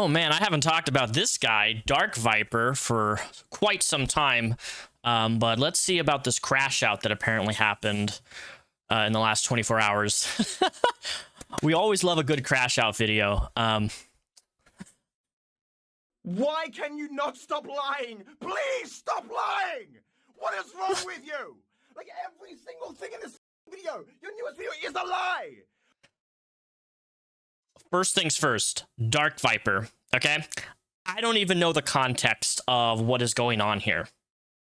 Oh man, I haven't talked about this guy, Dark Viper, for quite some time. But let's see about this crash out that apparently happened in the last 24 hours. We always love a good crash out video. Why can you not stop lying? Please stop lying! What is wrong with you? Like every single thing in this video, your newest video is a lie! First things first, Dark Viper, okay? I don't even know the context of what is going on here,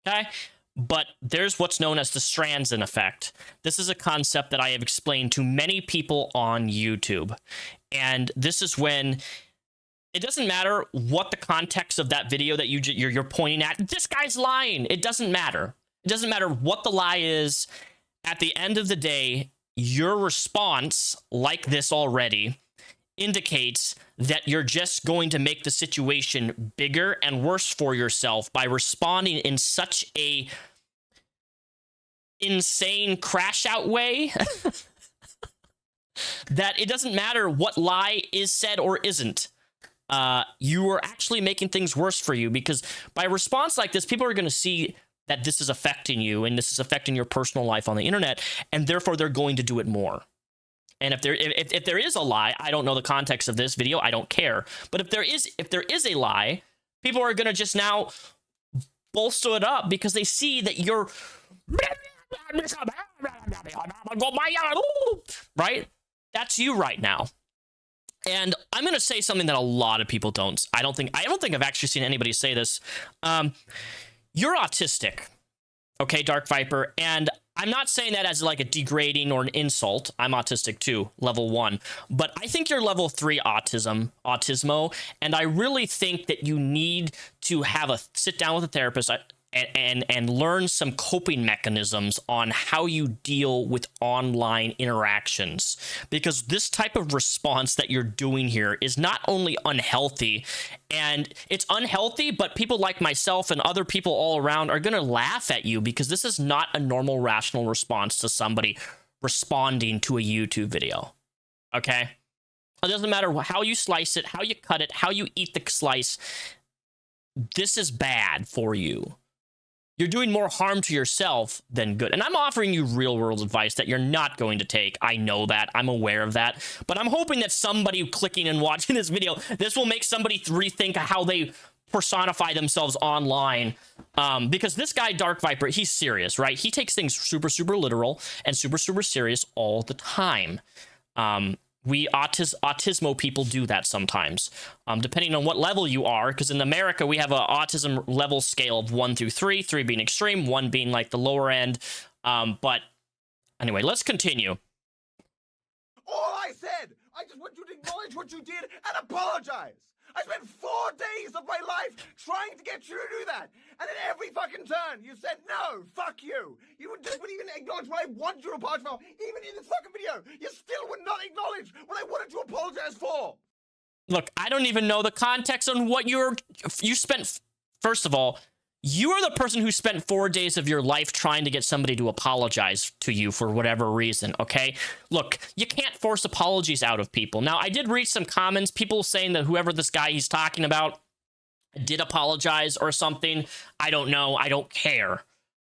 okay? But there's what's known as the Stranson effect. This is a concept that I have explained to many people on YouTube. And this is when it doesn't matter what the context of that video that you're pointing at. This guy's lying. It doesn't matter. It doesn't matter what the lie is. At the end of the day, your response, like this already, indicates that you're just going to make the situation bigger and worse for yourself by responding in such a insane crash out way that it doesn't matter what lie is said or isn't. You are actually making things worse for you, because by a response like this, people are going to see that this is affecting you and this is affecting your personal life on the internet, and therefore they're going to do it more. And if there is a lie, I don't know the context of this video, I don't care. But if there is a lie, people are gonna just now bolster it up because they see that you're right. That's you right now. And I'm gonna say something that a lot of people don't. I don't think I've actually seen anybody say this. You're autistic, okay, Dark Viper, and I'm not saying that as like a degrading or an insult. I'm autistic too, level 1. But I think you're level 3 autismo, and I really think that you need to have a sit down with a therapist and learn some coping mechanisms on how you deal with online interactions. Because this type of response that you're doing here is not only unhealthy, and it's unhealthy, but people like myself and other people all around are going to laugh at you because this is not a normal, rational response to somebody responding to a YouTube video. Okay? It doesn't matter how you slice it, how you cut it, how you eat the slice. This is bad for you. You're doing more harm to yourself than good. And I'm offering you real world advice that you're not going to take. I know that. I'm aware of that. But I'm hoping that somebody clicking and watching this video, this will make somebody rethink how they personify themselves online. Because this guy, Dark Viper, he's serious, right? He takes things super, super literal and super, super serious all the time. We autismo people do that sometimes, depending on what level you are, because in America, we have an autism level scale of 1 through 3, 3 being extreme, 1 being like the lower end. But anyway, let's continue. All I said, I just want you to acknowledge what you did and apologize. I spent 4 days of my life trying to get you to do that. And then every fucking turn, you said, no, fuck you. You wouldn't even acknowledge what I wanted you to apologize for. Even in this fucking video, you still would not acknowledge what I wanted to apologize for. Look, I don't even know the context on what you spent. First of all, you are the person who spent 4 days of your life trying to get somebody to apologize to you for whatever reason, okay? Look, you can't force apologies out of people. Now, I did read some comments, people saying that whoever this guy he's talking about did apologize or something. I don't know. I don't care.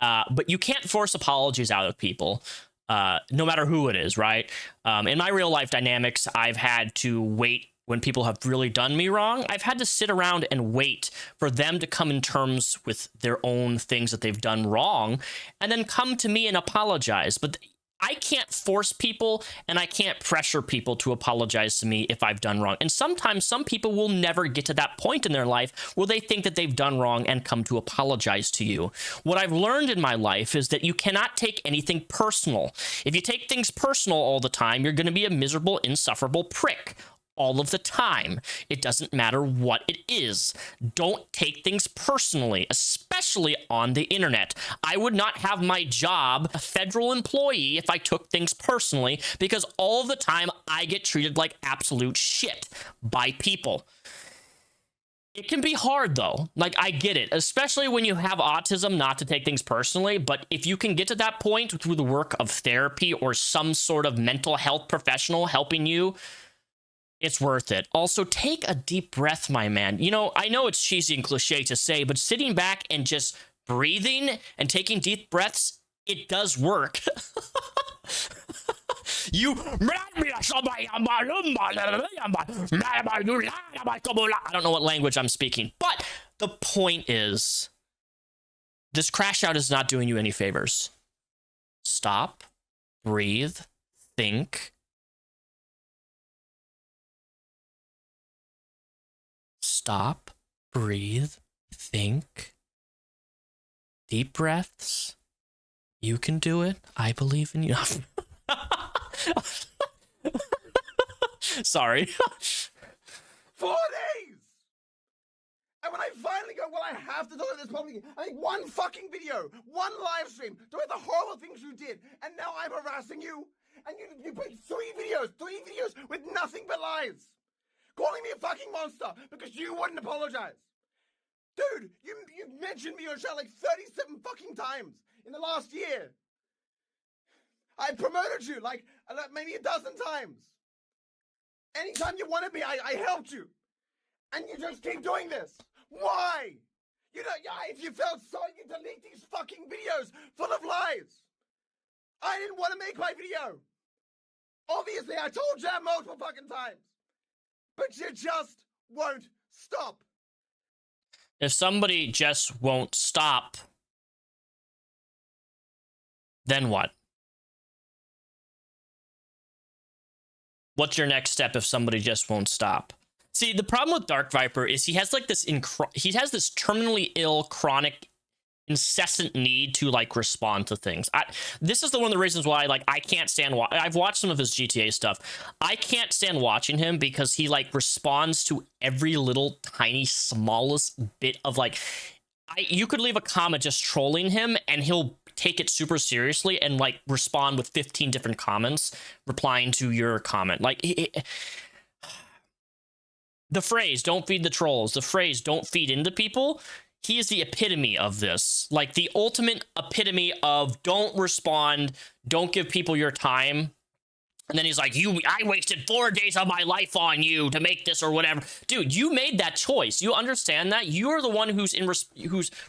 But you can't force apologies out of people, no matter who it is, right? In my real life dynamics, I've had to wait. When people have really done me wrong, I've had to sit around and wait for them to come in terms with their own things that they've done wrong and then come to me and apologize. But I can't force people and I can't pressure people to apologize to me if I've done wrong. And sometimes some people will never get to that point in their life where they think that they've done wrong and come to apologize to you. What I've learned in my life is that you cannot take anything personal. If you take things personal all the time, you're going to be a miserable, insufferable prick. All of the time. It doesn't matter what it is. Don't take things personally, especially on the internet. I would not have my job, a federal employee, if I took things personally, because all of the time I get treated like absolute shit by people. It can be hard, though. Like, I get it, especially when you have autism, not to take things personally. But if you can get to that point through the work of therapy or some sort of mental health professional helping you, it's worth it. Also, take a deep breath, my man. You know, I know it's cheesy and cliche to say, but sitting back and just breathing and taking deep breaths, it does work. I don't know what language I'm speaking, but the point is, this crash out is not doing you any favors. Stop, breathe, think. Stop, breathe, think. Deep breaths. You can do it. I believe in you. Sorry. 4 days! And when I finally go, well, I have to delete this publicly, I make one fucking video, one live stream, doing the horrible things you did, and now I'm harassing you? And you put three videos with nothing but lies. Calling me a fucking monster because you wouldn't apologize. Dude, you mentioned me on your show like 37 fucking times in the last year. I promoted you like maybe a dozen times. Anytime you wanted me, I helped you. And you just keep doing this. Why? You know, if you felt sorry, you delete these fucking videos full of lies. I didn't want to make my video. Obviously, I told you that multiple fucking times. But you just won't stop. If somebody just won't stop, then what? What's your next step if somebody just won't stop? See, the problem with Dark Viper is he has like this terminally ill, chronic, incessant need to like respond to things. This is one of the reasons why like I can't stand. I've watched some of his GTA stuff. I can't stand watching him because he like responds to every little tiny smallest bit of like. You could leave a comment just trolling him, and he'll take it super seriously and like respond with 15 different comments replying to your comment. Like the phrase "don't feed the trolls," the phrase "don't feed into people." He is the epitome of this, like the ultimate epitome of don't respond, don't give people your time. And then he's like, I wasted 4 days of my life on you to make this or whatever. Dude, you made that choice. You understand that? You're the one who's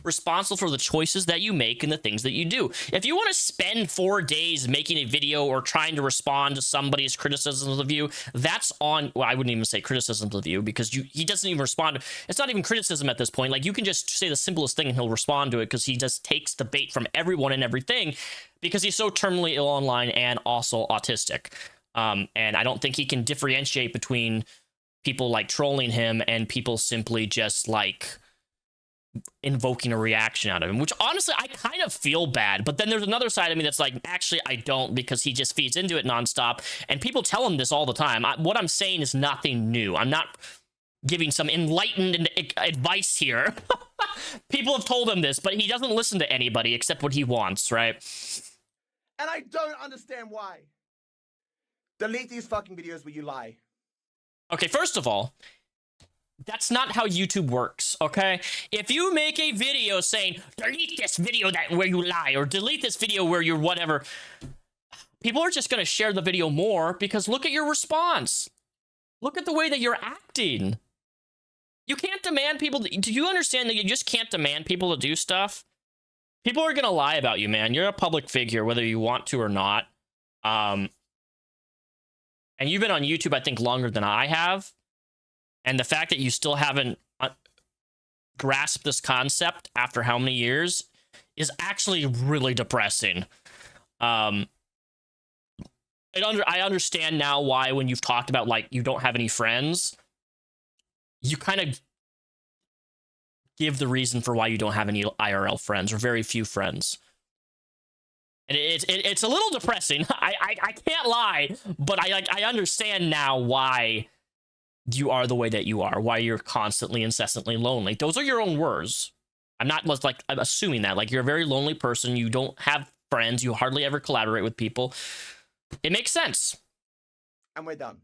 responsible for the choices that you make and the things that you do. If you want to spend 4 days making a video or trying to respond to somebody's criticisms of you, that's on, well, I wouldn't even say criticisms of you because he doesn't even respond. It's not even criticism at this point. Like, you can just say the simplest thing and he'll respond to it because he just takes the bait from everyone and everything because he's so terminally ill online and also autistic. And I don't think he can differentiate between people like trolling him and people simply just like invoking a reaction out of him, which honestly, I kind of feel bad. But then there's another side of me that's like, actually, I don't, because he just feeds into it nonstop. And people tell him this all the time. What I'm saying is nothing new. I'm not giving some enlightened advice here. People have told him this, but he doesn't listen to anybody except what he wants, right? And I don't understand why. Delete these fucking videos where you lie. Okay, first of all, that's not how YouTube works, okay? If you make a video saying, delete this video where you lie, or delete this video where you're whatever, people are just going to share the video more because look at your response. Look at the way that you're acting. You can't demand people do you understand that you just can't demand people to do stuff? People are going to lie about you, man. You're a public figure, whether you want to or not. And you've been on YouTube, I think, longer than I have. And the fact that you still haven't grasped this concept after how many years is actually really depressing. I understand now why when you've talked about, like, you don't have any friends, you kind of give the reason for why you don't have any IRL friends or very few friends. And it's a little depressing. I can't lie, but I understand now why you are the way that you are, why you're constantly, incessantly lonely. Those are your own words. I'm assuming that. Like, you're a very lonely person. You don't have friends. You hardly ever collaborate with people. It makes sense. And we're done.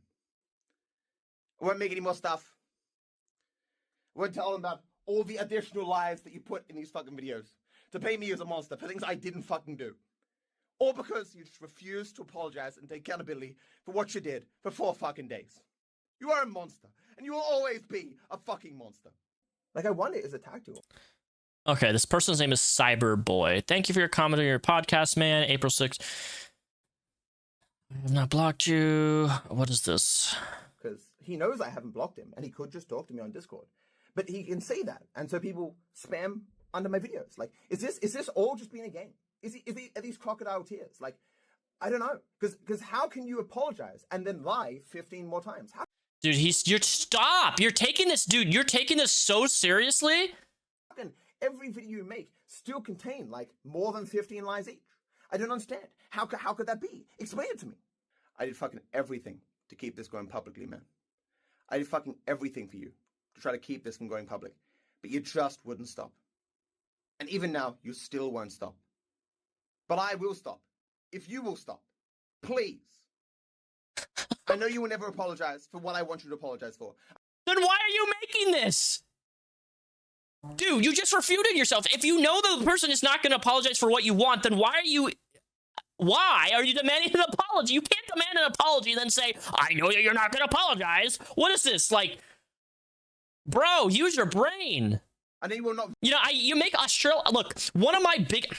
We won't make any more stuff. We won't tell them about all the additional lies that you put in these fucking videos to paint me as a monster for things I didn't fucking do. All because you just refused to apologize and take accountability for what you did for 4 fucking days. You are a monster, and you will always be a fucking monster. Like, I want it as a tag tool. Okay, this person's name is Cyberboy. Thank you for your comment on your podcast, man. April 6th. I have not blocked you. What is this? Because he knows I haven't blocked him, and he could just talk to me on Discord. But he can see that, and so people spam under my videos. Like, is this all just being a game? Are these crocodile tears? Like, I don't know. Because how can you apologize and then lie 15 more times? How? Dude, stop. You're taking this so seriously? How can every video you make still contain like more than 15 lies each? I don't understand. How could that be? Explain it to me. I did fucking everything to keep this going publicly, man. I did fucking everything for you to try to keep this from going public. But you just wouldn't stop. And even now, you still won't stop. But I will stop. If you will stop. Please. I know you will never apologize for what I want you to apologize for. Then why are you making this? Dude, you just refuted yourself. If you know the person is not going to apologize for what you want, then why are you demanding an apology? You can't demand an apology and then say, I know that you're not going to apologize. What is this? Like, bro, use your brain. I know you will not. You know, you make Australia. Look, one of my big.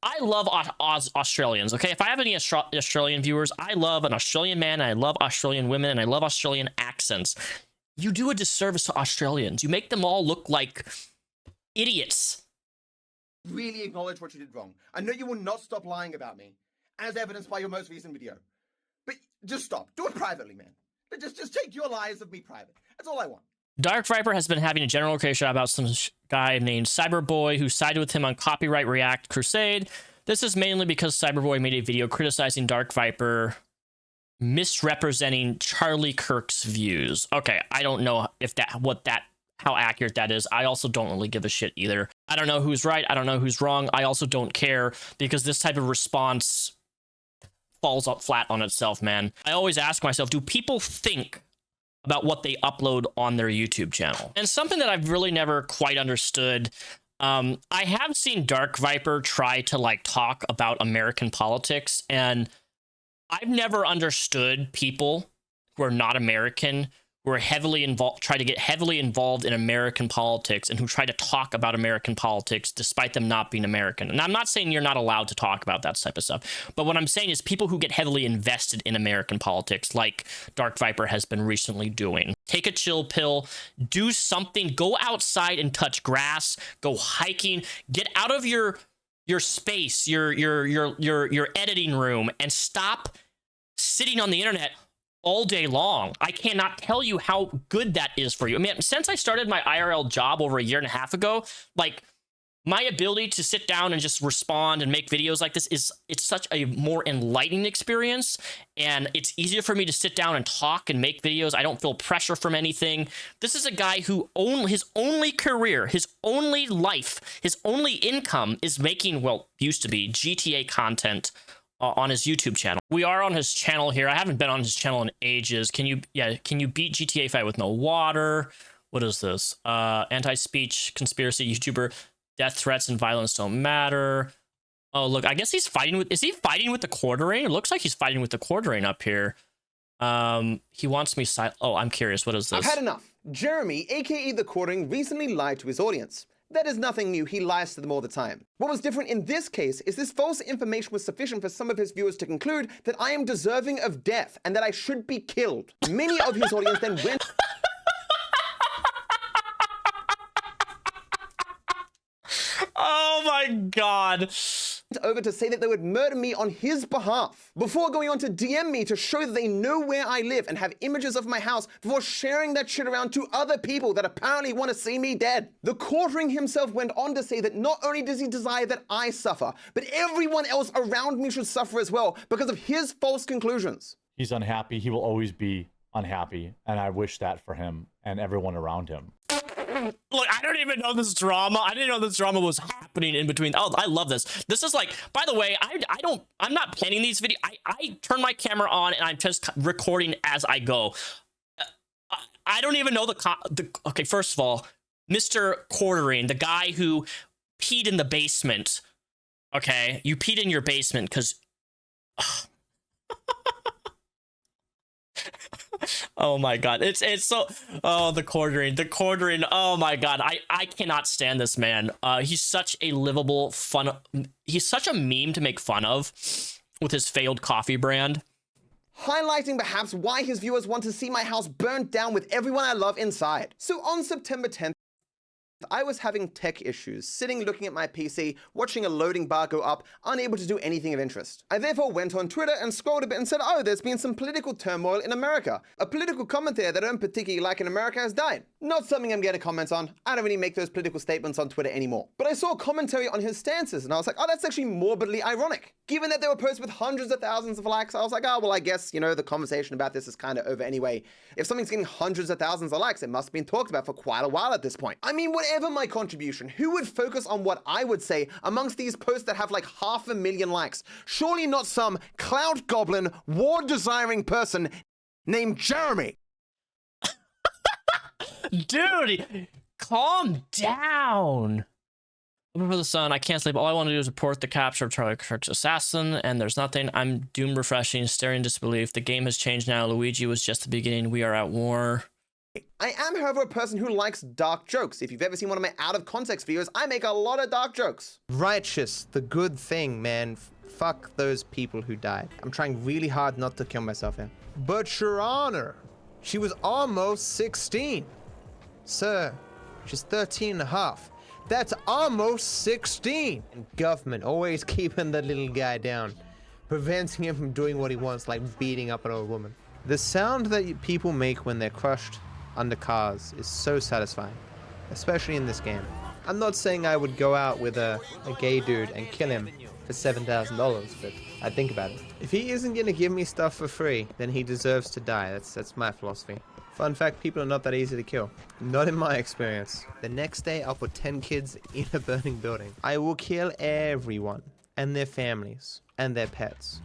I love Australians. Okay, if I have any Australian viewers, I love an Australian man. I love Australian women, and I love Australian accents. You do a disservice to Australians. You make them all look like idiots. Really acknowledge what you did wrong. I know you will not stop lying about me, as evidenced by your most recent video. But just stop. Do it privately, man. Just take your lies of me private. That's all I want. Dark Viper has been having a general creation about some guy named Cyberboy who sided with him on Copyright React Crusade. This is mainly because Cyberboy made a video criticizing Dark Viper, misrepresenting Charlie Kirk's views. Okay, I don't know if how accurate that is. I also don't really give a shit either. I don't know who's right. I don't know who's wrong. I also don't care because this type of response falls up flat on itself, man. I always ask myself, do people think about what they upload on their YouTube channel? And something that I've really never quite understood, I have seen Dark Viper try to like talk about American politics, and I've never understood people who are not American, who are heavily involved, try to get heavily involved in American politics and who try to talk about American politics despite them not being American. And I'm not saying you're not allowed to talk about that type of stuff, but what I'm saying is people who get heavily invested in American politics, like Dark Viper has been recently doing. Take a chill pill, do something, go outside and touch grass, go hiking, get out of your space, your editing room, and stop sitting on the internet all day long. I cannot tell you how good that is for you. I mean, since I started my IRL job over a year and a half ago, like my ability to sit down and just respond and make videos like this it's such a more enlightening experience, and it's easier for me to sit down and talk and make videos. I don't feel pressure from anything. This is a guy who his only career, his only life, his only income is making, well, used to be GTA content on his YouTube channel. We are on his channel here. I haven't been on his channel in ages. Can you beat GTA 5 with no water? What is this? Anti-speech conspiracy YouTuber. Death threats and violence don't matter. Oh, look, I guess he's fighting with, is he fighting with the quartering? It looks like he's fighting with the quartering up here. He wants me oh, I'm curious. What is this? I've had enough. Jeremy, aka the quartering, recently lied to his audience. That is nothing new, he lies to them all the time. What was different in this case is this false information was sufficient for some of his viewers to conclude that I am deserving of death and that I should be killed. Many of his audience then went oh my god, over to say that they would murder me on his behalf, before going on to DM me to show that they know where I live and have images of my house, before sharing that shit around to other people that apparently want to see me dead. The quartering himself went on to say that not only does he desire that I suffer, but everyone else around me should suffer as well because of his false conclusions. He's unhappy. He will always be unhappy, and I wish that for him and everyone around him. Look, I don't even know this drama. I didn't know this drama was happening in between. Oh, I love this. This is like, by the way, I'm not planning these videos. I turn my camera on and I'm just recording as I go. I don't even know okay, first of all, Mr. Quartering, the guy who peed in the basement. Okay, you peed in your basement because Oh my god, it's so, oh, the quartering, oh my god, I cannot stand this man. He's such a livable fun, he's such a meme to make fun of with his failed coffee brand. Highlighting perhaps why his viewers want to see my house burnt down with everyone I love inside. So on September 10th, I was having tech issues, sitting looking at my PC, watching a loading bar go up, unable to do anything of interest. I therefore went on Twitter and scrolled a bit and said, oh, there's been some political turmoil in America. A political commentator that I don't particularly like in America has died. Not something I'm going to comment on. I don't really make those political statements on Twitter anymore. But I saw commentary on his stances and I was like, oh, that's actually morbidly ironic. Given that they were posts with hundreds of thousands of likes, I was like, oh, well, I guess, the conversation about this is kind of over anyway. If something's getting hundreds of thousands of likes, it must have been talked about for quite a while at this point. I mean, whatever my contribution, who would focus on what I would say amongst these posts that have like 500,000 likes? Surely not some clout goblin, war-desiring person named Jeremy. Dude, calm down. For the sun, I can't sleep. All I want to do is report the capture of Charlie Kirk's assassin, and there's nothing. I'm doom refreshing, staring in disbelief. The game has changed now. Luigi was just the beginning. We are at war. I am, however, a person who likes dark jokes. If you've ever seen one of my out-of-context videos, I make a lot of dark jokes. Righteous, the good thing, man. Fuck those people who died. I'm trying really hard not to kill myself here. But Your Honor, she was almost 16. Sir, she's 13 and a half. That's almost 16. And government always keeping the little guy down, preventing him from doing what he wants, like beating up an old woman. The sound that people make when they're crushed under cars is so satisfying, especially in this game. I'm not saying I would go out with a gay dude and kill him for $7,000, but I think about it. If he isn't gonna give me stuff for free, then he deserves to die. That's my philosophy. Fun fact, people are not that easy to kill. Not in my experience. The next day, I'll put 10 kids in a burning building. I will kill everyone, and their families, and their pets,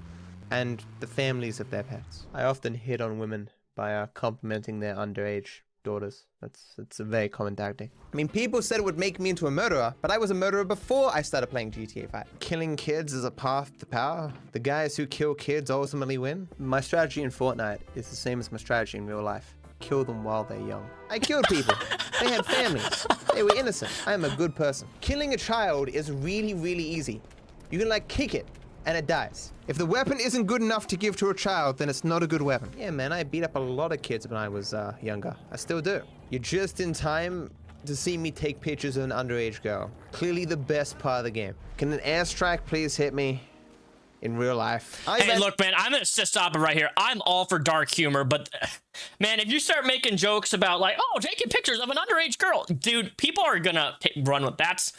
and the families of their pets. I often hit on women by complimenting their underage daughters. That's a very common tactic. I mean, people said it would make me into a murderer, but I was a murderer before I started playing GTA 5. Killing kids is a path to power. The guys who kill kids ultimately win. My strategy in Fortnite is the same as my strategy in real life. Kill them while they're young. I killed people. They had families. They were innocent. I am a good person. Killing a child is really, really easy. You can kick it and it dies. If the weapon isn't good enough to give to a child, then it's not a good weapon. Yeah, man, I beat up a lot of kids when I was younger. I still do. You're just in time to see me take pictures of an underage girl. Clearly the best part of the game. Can an airstrike please hit me? In real life. Hey, look, man, I'm gonna stop it right here. I'm all for dark humor, but man, if you start making jokes about oh, taking pictures of an underage girl, dude, people are gonna run with that.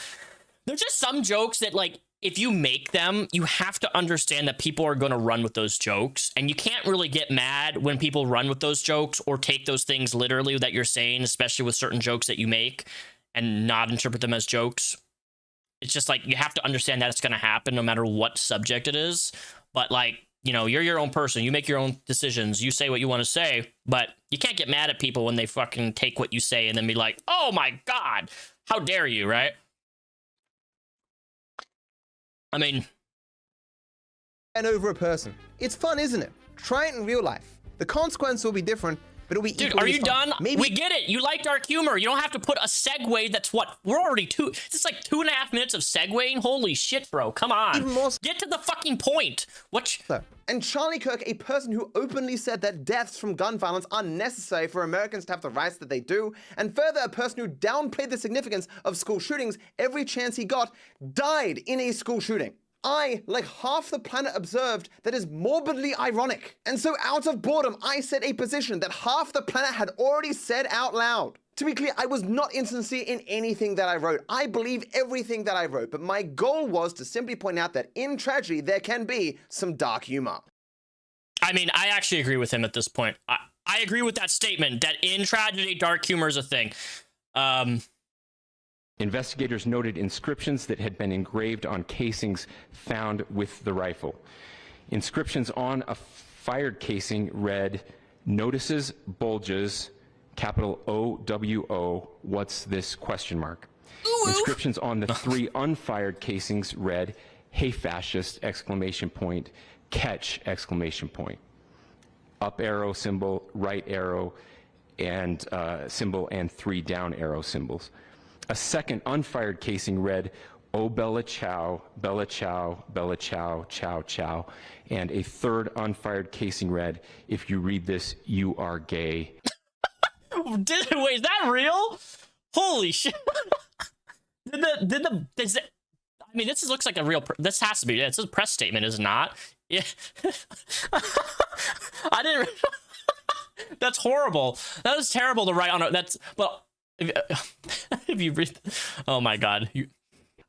There's just some jokes that if you make them, you have to understand that people are gonna run with those jokes, and you can't really get mad when people run with those jokes or take those things literally that you're saying, especially with certain jokes that you make, and not interpret them as jokes. It's just you have to understand that it's going to happen no matter what subject it is. But you're your own person. You make your own decisions. You say what you want to say, but you can't get mad at people when they fucking take what you say and then be like, oh my God, how dare you, right? I mean. And over a person. It's fun, isn't it? Try it in real life. The consequence will be different, but it'll be equally Dude, are you fun. done? Maybe. We get it. You like dark humor. You don't have to put a segue that's we're already it's 2.5 minutes of segueing. Holy shit, bro. Come on. Even more Get to the fucking point. And Charlie Kirk, a person who openly said that deaths from gun violence are necessary for Americans to have the rights that they do, and further, a person who downplayed the significance of school shootings every chance he got, died in a school shooting. I, like half the planet, observed that is morbidly ironic. And so out of boredom, I set a position that half the planet had already said out loud. To be clear, I was not insincere in anything that I wrote. I believe everything that I wrote, but my goal was to simply point out that in tragedy, there can be some dark humor. I mean, I actually agree with him at this point. I agree with that statement that in tragedy, dark humor is a thing. Investigators noted inscriptions that had been engraved on casings found with the rifle. Inscriptions on a fired casing read, "Notices bulges, capital OWO, what's this question mark?" Ooh. Inscriptions on the 3 unfired casings read, "Hey fascist, exclamation point, catch, exclamation point." up arrow symbol, right arrow, and symbol, and 3 down arrow symbols. A second unfired casing read, "Oh Bella Ciao, Bella Ciao, Bella Ciao, Ciao Ciao," and a third unfired casing read, "If you read this, you are gay." Wait, is that real? Holy shit! I mean, looks like a real. This has to be. It's a press statement, is it not? Yeah. I didn't. That's horrible. That is terrible to write on. That's well. If you read, oh my god.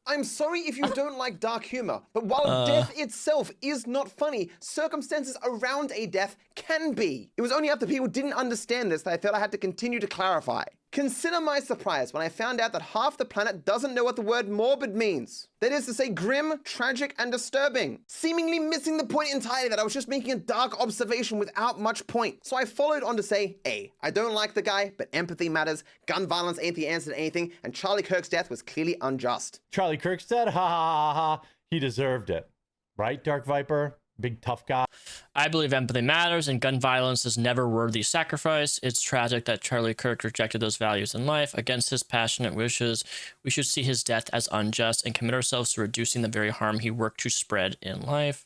I'm sorry if you don't like dark humor, but while death itself is not funny, circumstances around a death can be. It was only after people didn't understand this that I felt I had to continue to clarify. Consider my surprise when I found out that half the planet doesn't know what the word morbid means. That is to say grim, tragic, and disturbing. Seemingly missing the point entirely that I was just making a dark observation without much point. So I followed on to say, A, I don't like the guy, but empathy matters, gun violence ain't the answer to anything, and Charlie Kirk's death was clearly unjust. Charlie Kirk's dead, ha ha ha ha. He deserved it. Right, Dark Viper? Big tough guy. I believe empathy matters and gun violence is never worthy sacrifice. It's tragic that Charlie Kirk rejected those values in life. Against his passionate wishes, we should see his death as unjust and commit ourselves to reducing the very harm he worked to spread in life.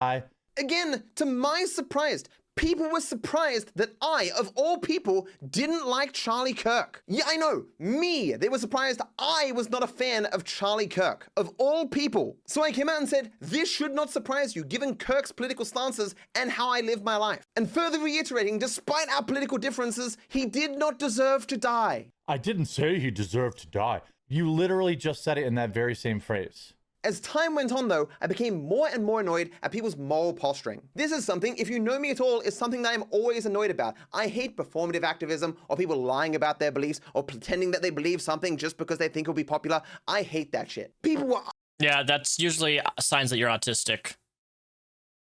Again, to my surprise, people were surprised that I, of all people, didn't like Charlie Kirk. Yeah, I know, me. They were surprised I was not a fan of Charlie Kirk, of all people. So I came out and said, this should not surprise you, given Kirk's political stances and how I live my life. And further reiterating, despite our political differences, he did not deserve to die. I didn't say he deserved to die. You literally just said it in that very same phrase. As time went on though, I became more and more annoyed at people's moral posturing. This is something, if you know me at all, is something that I'm always annoyed about. I hate performative activism or people lying about their beliefs or pretending that they believe something just because they think it'll be popular. I hate that shit. People were Yeah, that's usually signs that you're autistic.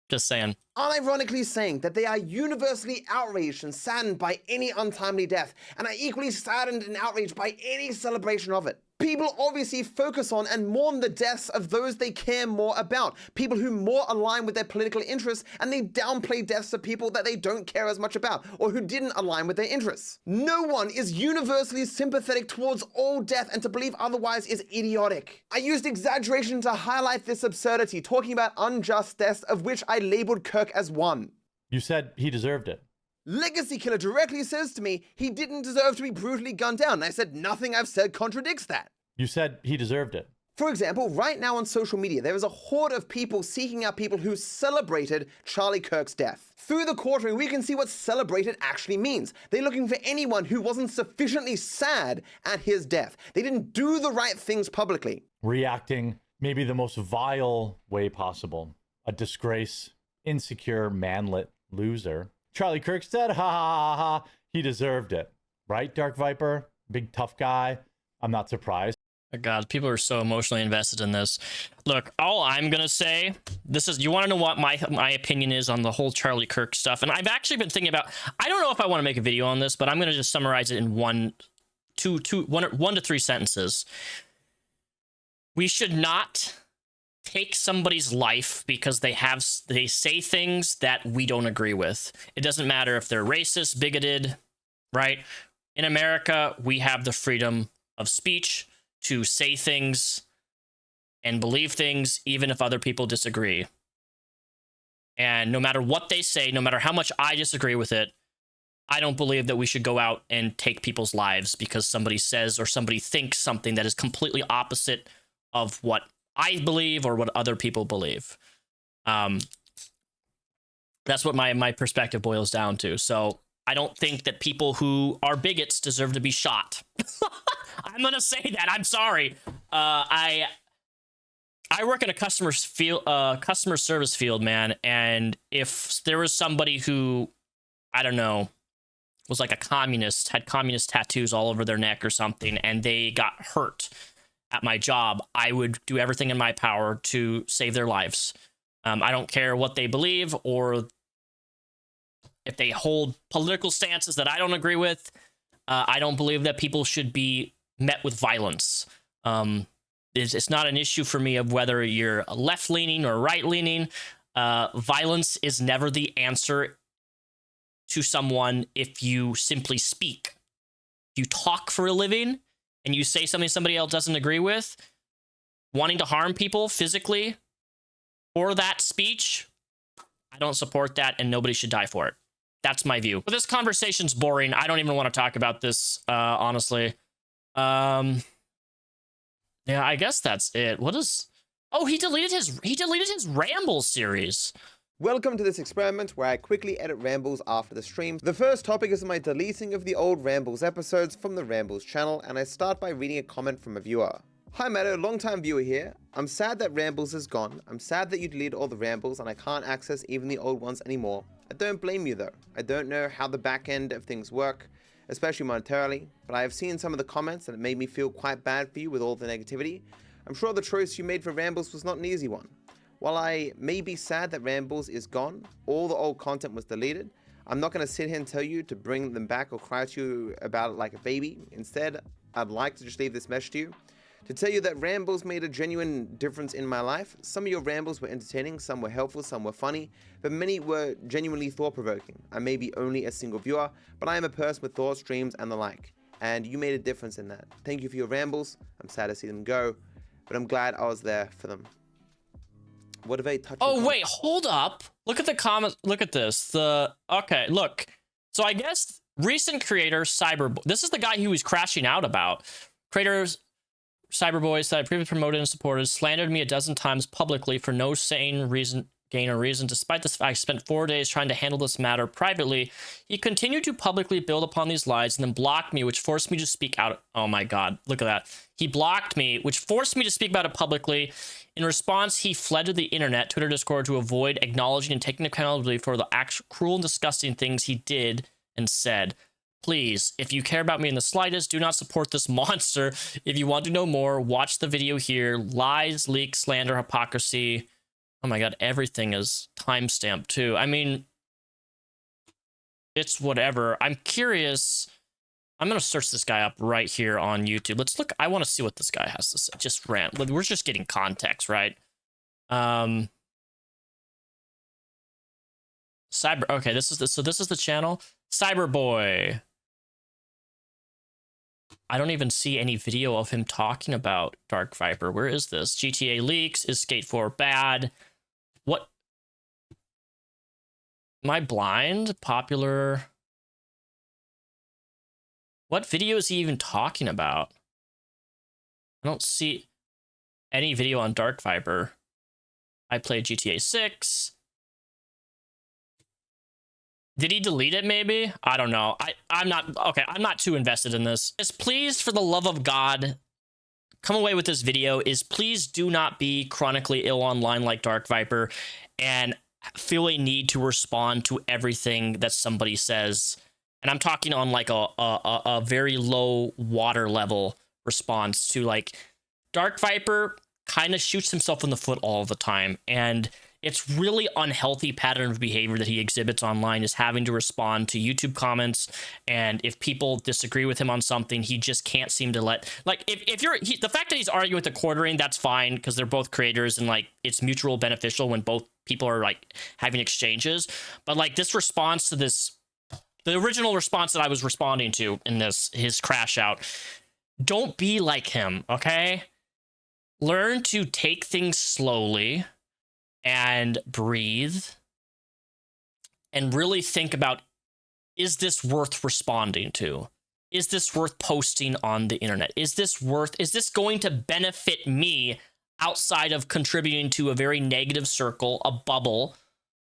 Just saying. unironically saying that they are universally outraged and saddened by any untimely death, and are equally saddened and outraged by any celebration of it. People obviously focus on and mourn the deaths of those they care more about, people who more align with their political interests, and they downplay deaths of people that they don't care as much about, or who didn't align with their interests. No one is universally sympathetic towards all death, and to believe otherwise is idiotic. I used exaggeration to highlight this absurdity, talking about unjust deaths, of which I labeled Kirk as one. You said he deserved it. Legacy Killer directly says to me he didn't deserve to be brutally gunned down, and I said nothing I've said contradicts that. You said he deserved it. For example, right now on social media, there is a horde of people seeking out people who celebrated Charlie Kirk's death. Through the quartering, we can see what celebrated actually means. They're looking for anyone who wasn't sufficiently sad at his death. They didn't do the right things publicly. Reacting maybe the most vile way possible. A disgrace, insecure, manlet loser. Charlie Kirk's dead, ha ha ha ha. He deserved it. Right, Dark Viper? Big tough guy. I'm not surprised. Oh God, people are so emotionally invested in this. Look, all I'm gonna say, this is, you want to know what my opinion is on the whole Charlie Kirk stuff, and I've actually been thinking about. I don't know if I want to make a video on this, but I'm gonna just summarize it in one to 3 sentences. We should not take somebody's life because they say things that we don't agree with. It doesn't matter if they're racist, bigoted, right? In America, we have the freedom of speech to say things and believe things, even if other people disagree. And no matter what they say, no matter how much I disagree with it, I don't believe that we should go out and take people's lives because somebody says or somebody thinks something that is completely opposite of what I believe or what other people believe. That's what my perspective boils down to. So I don't think that people who are bigots deserve to be shot. I'm gonna say that. I'm sorry. I work in a customer service field, man. And if there was somebody who, I don't know, was like a communist, had communist tattoos all over their neck or something, and they got hurt at my job, I would do everything in my power to save their lives. I don't care what they believe or if they hold political stances that I don't agree with. I don't believe that people should be met with violence. It's not an issue for me of whether you're left-leaning or right-leaning. Violence is never the answer to someone if you simply speak. If you talk for a living and you say something somebody else doesn't agree with, wanting to harm people physically for that speech, I don't support that, and nobody should die for it. That's my view. But this conversation's boring. I don't even want to talk about this, honestly. Yeah, I guess that's it. What is... Oh, he deleted his Ramble series. Welcome to this experiment where I quickly edit rambles after the stream. The first topic is my deleting of the old Rambles episodes from the Rambles channel, and I start by reading a comment from a viewer. Hi Matto, long-time viewer here. I'm sad that Rambles is gone. I'm sad that you deleted all the Rambles and I can't access even the old ones anymore. I don't blame you though. I don't know how the back end of things work, especially monetarily, but I have seen some of the comments and it made me feel quite bad for you with all the negativity. I'm sure the choice you made for Rambles was not an easy one. While I may be sad that Rambles is gone, all the old content was deleted, I'm not going to sit here and tell you to bring them back or cry to you about it like a baby. Instead, I'd like to just leave this message to you, to tell you that Rambles made a genuine difference in my life. Some of your Rambles were entertaining, some were helpful, some were funny, but many were genuinely thought-provoking. I may be only a single viewer, but I am a person with thoughts, dreams, and the like, and you made a difference in that. Thank you for your Rambles. I'm sad to see them go, but I'm glad I was there for them. What a very touching comment. Wait, hold up. Look at the comment. Look at this. Okay, look. So I guess recent creator this is the guy who was crashing out about. Creators Cyberboys that I previously promoted and supported slandered me a dozen times publicly for no sane gain or reason. Despite this, I spent 4 days trying to handle this matter privately. He continued to publicly build upon these lies and then blocked me, which forced me to speak out. Oh my God, look at that. He blocked me, which forced me to speak about it publicly. In response, he fled to the internet, Twitter, Discord, to avoid acknowledging and taking accountability for the actual cruel and disgusting things he did and said. Please, if you care about me in the slightest, do not support this monster. If you want to know more, watch the video here. Lies, leaks, slander, hypocrisy. Oh my God, everything is timestamped too. I mean, it's whatever. I'm curious. I'm going to search this guy up right here on YouTube. Let's look. I want to see what this guy has to say. Just rant. We're just getting context, right? Okay, this is the channel. Cyberboy. I don't even see any video of him talking about Dark Viper. Where is this? GTA leaks. Is Skate 4 bad? What? Am I blind? Popular. What video is he even talking about? I don't see any video on Dark Viper. I played GTA 6. Did he delete it maybe? I don't know. I'm not too invested in this. Just please, for the love of God, come away with this video is please do not be chronically ill online like Dark Viper and feel a need to respond to everything that somebody says. And I'm talking on like a very low water level response to like Dark Viper kind of shoots himself in the foot all the time. And it's really unhealthy pattern of behavior that he exhibits online is having to respond to YouTube comments. And if people disagree with him on something, he just can't seem to let, like, the fact that he's arguing with the quartering, that's fine because they're both creators and like it's mutual beneficial when both people are like having exchanges. But like this response to this, the original response that I was responding to in his crash out, don't be like him, okay? Learn to take things slowly and breathe and really think about, is this worth responding to? Is this worth posting on the internet? Is this going to benefit me outside of contributing to a very negative circle, a bubble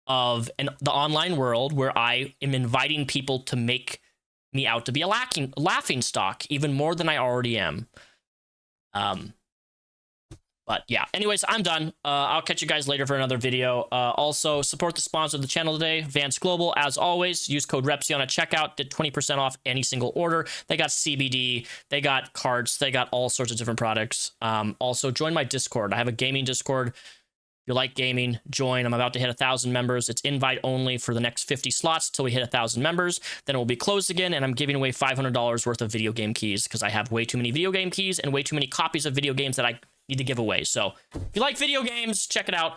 of the online world where I am inviting people to make me out to be a laughing stock even more than I already am. But yeah, anyways, I'm done. I'll catch you guys later for another video. Also, support the sponsor of the channel today, Vance Global. As always, use code REPSION at checkout. Did 20% off any single order. They got CBD, they got cards, they got all sorts of different products. Also, join my Discord. I have a gaming Discord. If you like gaming, join. I'm about to hit 1,000 members. It's invite only for the next 50 slots till we hit 1,000 members. Then it will be closed again, and I'm giving away $500 worth of video game keys because I have way too many video game keys and way too many copies of video games that I need to give away. So if you like video games, check it out.